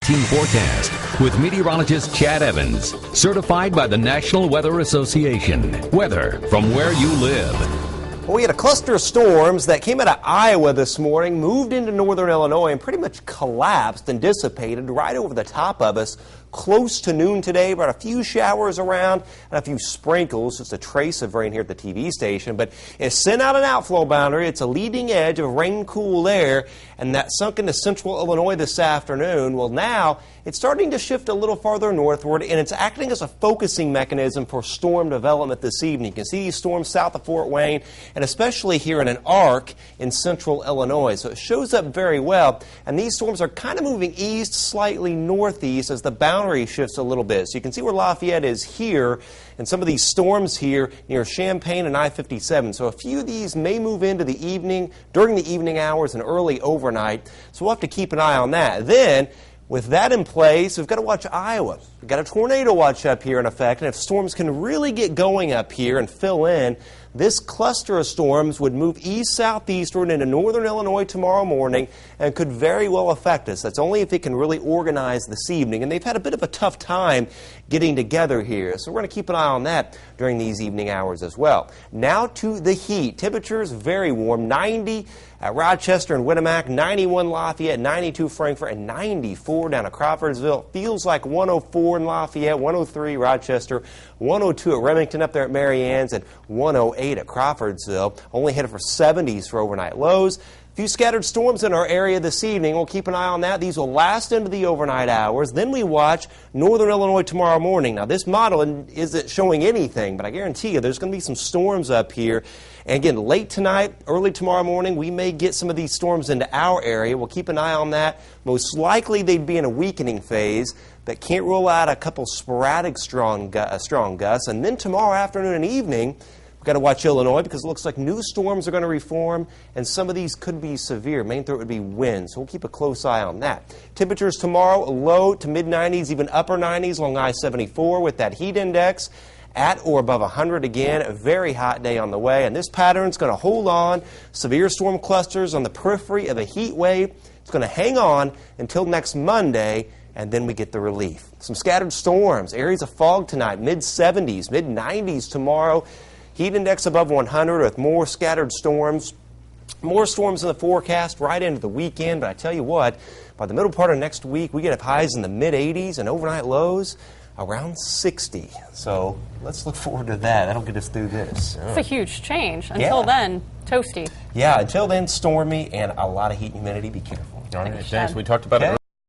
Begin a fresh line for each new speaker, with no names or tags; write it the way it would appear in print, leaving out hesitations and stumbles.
2018 forecast with meteorologist Chad Evans, certified by the National Weather Association. Weather from where you live.
Well, we had a cluster of storms that came out of Iowa this morning, moved into northern Illinois, and pretty much collapsed and dissipated right over the top of us. Close to noon today, brought a few showers around and a few sprinkles, just a trace of rain here at the TV station. But it sent out an outflow boundary. It's a leading edge of rain cool air, and that sunk into central Illinois this afternoon. Well, now it's starting to shift a little farther northward, and it's acting as a focusing mechanism for storm development this evening. You can see these storms south of Fort Wayne, and especially here in an arc in central Illinois. So it shows up very well, and these storms are kind of moving east, slightly northeast as the boundary shifts a little bit. So you can see where Lafayette is here, and some of these storms here near Champaign and I-57. So a few of these may move into the evening, during the evening hours and early overnight. So we'll have to keep an eye on that. Then, with that in place, we've got to watch Iowa. We've got a tornado watch up here in effect, and if storms can really get going up here and fill in, this cluster of storms would move east-southeastward into northern Illinois tomorrow morning and could very well affect us. That's only if it can really organize this evening. And they've had a bit of a tough time getting together here. So we're going to keep an eye on that during these evening hours as well. Now to the heat. Temperatures very warm. 90 at Rochester and Winamac, 91 Lafayette, 92 Frankfort, and 94 down at Crawfordsville. Feels like 104 in Lafayette, 103 Rochester, 102 at Remington up there at Mariann's, and 108 at Crawfordsville. Only headed for 70s for overnight lows. A few scattered storms in our area this evening. We'll keep an eye on that. These will last into the overnight hours. Then we watch northern Illinois tomorrow morning. Now, this model isn't showing anything, but I guarantee you there's going to be some storms up here. And again, late tonight, early tomorrow morning, we may get some of these storms into our area. We'll keep an eye on that. Most likely they'd be in a weakening phase, but can't rule out a couple sporadic strong gusts. And then tomorrow afternoon and evening, got to watch Illinois because it looks like new storms are going to reform, and some of these could be severe. Main threat would be wind, so we'll keep a close eye on that. Temperatures tomorrow, low to mid-90s, even upper 90s along I-74 with that heat index at or above 100 again. A very hot day on the way, and this pattern's going to hold on. Severe storm clusters on the periphery of a heat wave. It's going to hang on until next Monday, and then we get the relief. Some scattered storms, areas of fog tonight, mid-70s, mid-90s tomorrow. Heat index above 100 with more scattered storms. More storms in the forecast right into the weekend. But I tell you what, by the middle part of next week, we get up highs in the mid-80s and overnight lows around 60. So let's look forward to that. That'll get us through this.
It's a huge change. Until then, toasty.
Yeah, until then, stormy and a lot of heat and humidity. Be careful.
All right, James, we talked about it earlier.